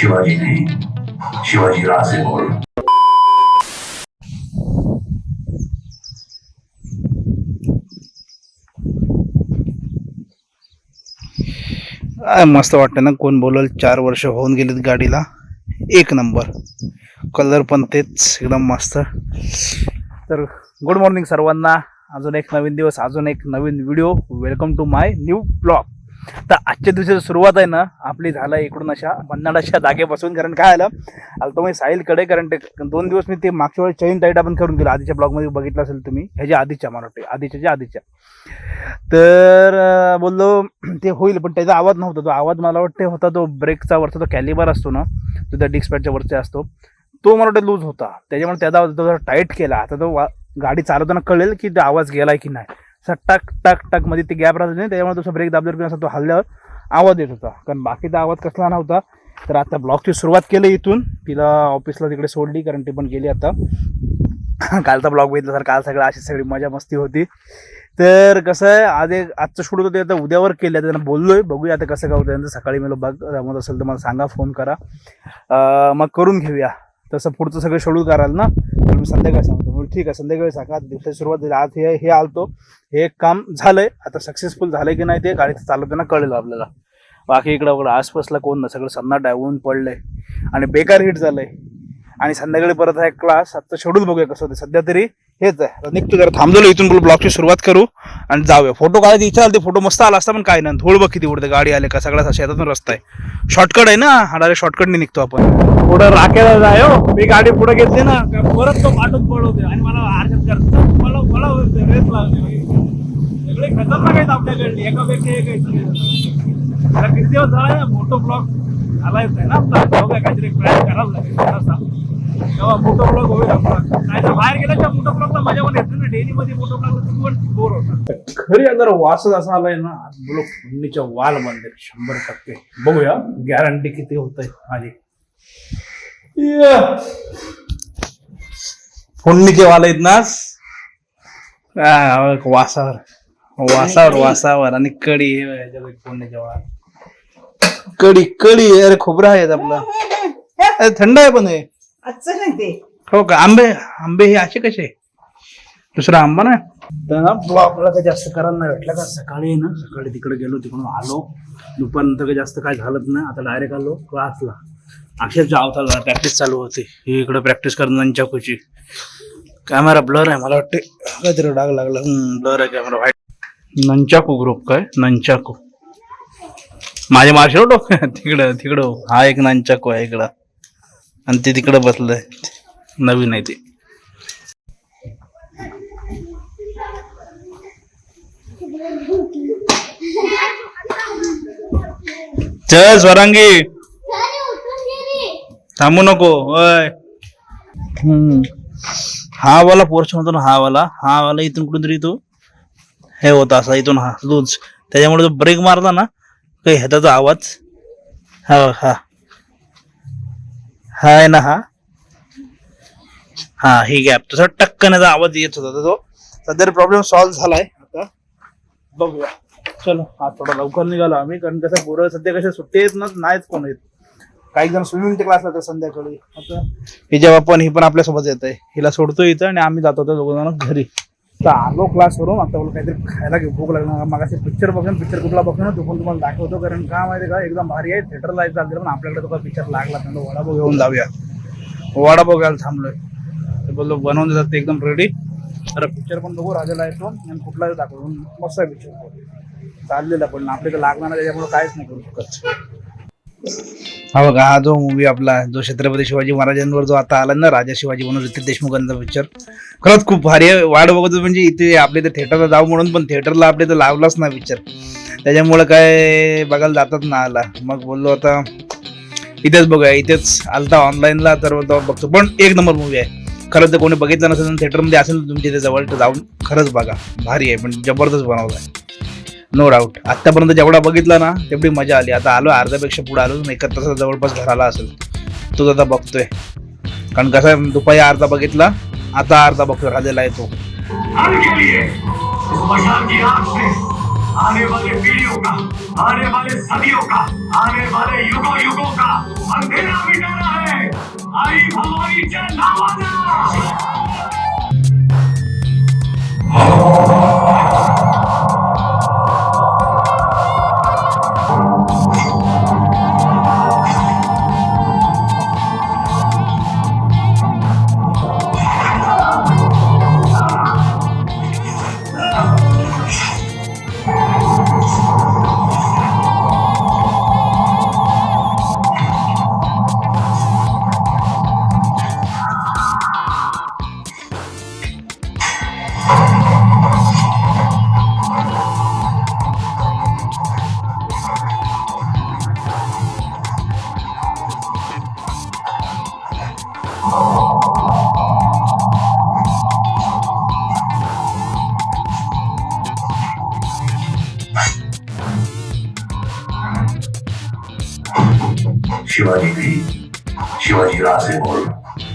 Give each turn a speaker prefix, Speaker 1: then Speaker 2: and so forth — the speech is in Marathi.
Speaker 1: शिवाजी नहीं, शिवाजी राजे बोल.
Speaker 2: मस्त वाटतं ना. कोण बोलल, 4 वर्ष होऊन गेलीत गाडीला. एक नंबर कलर पण तेच एकदम मस्त. तर गुड मॉर्निंग सर्वांना. अजून एक नवीन दिवस, अजून एक नवीन video. Welcome to my new blog. तर आजच्या दिवसाची सुरुवात आहे ना आपली झालं इकडून अशा पन्नाडाच्या जागेपासून. कारण काय आलं तो मी साहिलकडे, कारण ते 2 दिवस मी ते मागच्या वेळी चैन टाईट आपण करून गेलो. आधीच्या ब्लॉगमध्ये बघितलं असेल तुम्ही, ह्याच्या आधीच्या मला वाटते आधीच्या. तर बोललो ते होईल, पण त्याचा आवाज नव्हता. तो आवाज मला वाटते होता तो ब्रेकचा वरचा तो कॅलिबर असतो ना, तो त्या डिस्क पॅडच्या वरचा असतो, तो मला वाटतं लूज होता. त्याच्यामुळे त्याचा आवाज तो टाईट केला. आता तो गाडी चालवताना कळेल की तो आवाज गेलाय की नाही. असं टक टक टक मध्ये ते गॅप राहत नाही, त्याच्यामुळे तसं ब्रेक दाबल्यावर किंवा तो हल्ल्यावर आवाज येत होता. कारण बाकीचा आवाज कसला नव्हता. तर आता ब्लॉगची सुरुवात केली इथून. तिला ऑफिसला तिकडे सोडली, कारण ती पण गेली आता. कालचा ब्लॉग बघितला तर काल सगळं अशी सगळी मजा मस्ती होती. तर कसं आहे, आजचं शूट होतं ते आता उद्यावर केलं. त्यांना बोललोय, बघूया आता कसं काय होतं त्यांचं. सकाळी मला बघ जमत असेल तर मला सांगा, फोन करा, मग करून घेऊया. तसं पुढचं सगळं शेड्यूल कराल ना, तर मी संध्याकाळी सांगतो. ठीक आहे, संध्याकाळी सांगा. दिवसाची सुरुवात झाली. आज हे आलतो, हे काम झालंय. आता सक्सेसफुल झालंय की नाही ते गाडी चालवताना कळेल आपल्याला. बाकी इकडं आसपासला कोण ना, सगळं सन्नाट आहे, ऊन पडलंय आणि बेकार हिट झालंय. आणि संध्याकाळी परत आहे क्लास. आजचं शेड्यूल बघूया कसं होतं. सध्या तरी हेच आहे. निघतो जरा, थांबलो इथून, बोल ब्लॉगची सुरुवात करू आणि जाऊया. फोटो काढायची इच्छा आली, फोटो मस्त आला असता, पण काय नाही. धूळ बघ किती उडते. गाडी आले का सगळा शेतातून रस्ता आहे. शॉर्टकट आहे ना हा, डायरेक्ट शॉर्टकटने निघतो आपण. पुढं राखेला जाय हो, मी गाडी पुढे घेतली ना परत तो पाठून पळवते आणि मला हरकत करतो. मला रेस लागली. सगळे खतरनाक आहेत आपल्याकडे, एकापेक्षा एक आहे. किती दिवस झाला ना मोठो ब्लॉग आलायच नाही ना आपला. बघा काहीतरी प्लॅन करावं लागेल तेव्हा मोठो ब्लॉग होईल आपला. नाही तर बाहेर गेल्याच्या मोठो ब्लॉगला मजा पण येते ना. डेली मध्ये मोठो ब्लॉग बोर होता. खरी अगर वासच असा आलाय ना, बोलो फोडणीच्या वाल मध्ये 100%. बघूया गॅरंटी किती होत आहे माझी. फोडणीचे वाल आहेत ना, वासावर आणि कडी. फोडणीचे वाल, कडी अरे खोबरा आहे आपला. थंड आहे पण हे.
Speaker 3: अच्छा नाही ते.
Speaker 2: हो का. आंबे हे असे कसे? दुसरा आंबा ना. ब्लॉगला काही जास्त करायला नाही भेटलं का. सकाळी तिकडे गेलो, तिकडून आलो. दुपारनंतर काही जास्त काय झालंच नाही. आता डायरेक्ट आलो क्लासला. अक्षरशः आवता प्रॅक्टिस चालू होती. ही इकडे प्रॅक्टिस करणं नंचाकूची. कॅमेरा ब्लर आहे मला वाटते, काहीतरी डाग लागला. ब्लर आहे कॅमेरा. White nunchaku group. काय नंचाकू माझे मार्शल तिकडं हा एक नंचाकू आहे इकडं, आणि ते तिकडे बसलंय. नवीन आहे ते. चल स्वरांगी, थांबू नको. होय. हा वाला पोर्शन होतो ना, हा वाला इथून कुठून तरी तो हे होता असा, इथून हा लूज. त्याच्यामुळे तो ब्रेक मारला ना काही ह्याचा आवाज. हा आहे ना, हा ही गॅप तसा टक्कन आवाज येत होता. तो सध्या प्रॉब्लेम सॉल्व्ह झालाय. आता बघूया. चलो हा थोडा लवकर निघालो आम्ही, कारण कसं पोरं सध्या कशा सुट्टी येत ना, नाहीच कोण येत. काही जण स्विमिंगच्या क्लासला जातात संध्याकाळी. आता हिच्या बाप्पा ही पण आपल्यासोबत येत आहे. हिला सोडतो इथं आणि आम्ही जातो दोघं जण घरी. तर आलो क्लासवरून. आता बोल काहीतरी खायला भूक लागणार. मग असे पिक्चर कुठला बघतो ना, तो पण तुम्हाला दाखवतो. कारण का माहिती का, एकदम भारी आहे. थिएटरला चालते, पण आपल्याकडे तो पिक्चर लागला तर वडापाव घेऊन जाऊया. वडापाव घ्यायला थांबलोय. ते बोललो बनवून देतात ते एकदम रेडी. तर पिक्चर पण बघू, राजाला येतो आणि कुठलाही दाखवतो. मस्त आहे पिक्चर चाललेला, पण आपल्याला लागणार नाही त्याच्यामुळे काहीच नाही करू शकत. हा बघा, हा जो मूवी आपला जो छत्रपती शिवाजी महाराजांवर जो आता आला ना, राजा शिवाजी म्हणून रितेश देशमुखांचा पिक्चर, खरंच खूप भारी आहे. वाट बघतो म्हणजे इथे आपल्या इथे थिएटरला जाऊ म्हणून, पण थिएटरला आपल्या इथं लावलाच ना पिक्चर. त्याच्यामुळे काय बघायला जातात ना आला. मग बोललो आता इथेच बघूया. इथेच आलता ऑनलाईनला, तर बघतो. पण एक नंबर मूवी आहे खरंच. तर कोणी बघितलं नसेल, थिएटरमध्ये असेल तुमच्या इथे जवळ, तर जाऊन खरंच बघा. भारी आहे, पण जबरदस्त बनवलं आहे, नो डाऊट. आतापर्यंत जेवढा बघितला ना तेवढी मजा आली. आता आलो अर्ध्यापेक्षा पुढे आलो, 1 तासाचा जवळपास घराला असेल. तो आता बघतोय, कारण कसं दुपारी अर्धा बघितला, आता अर्धा बघतोय. राजाला येतो.
Speaker 1: आने वाले पीढ़ियों का, आने वाले सदियों का, आने वाले युगों युगों का अंधेरा मिटाना है। आई भवानीच्या नावानं। शिवाजी राजे बोल।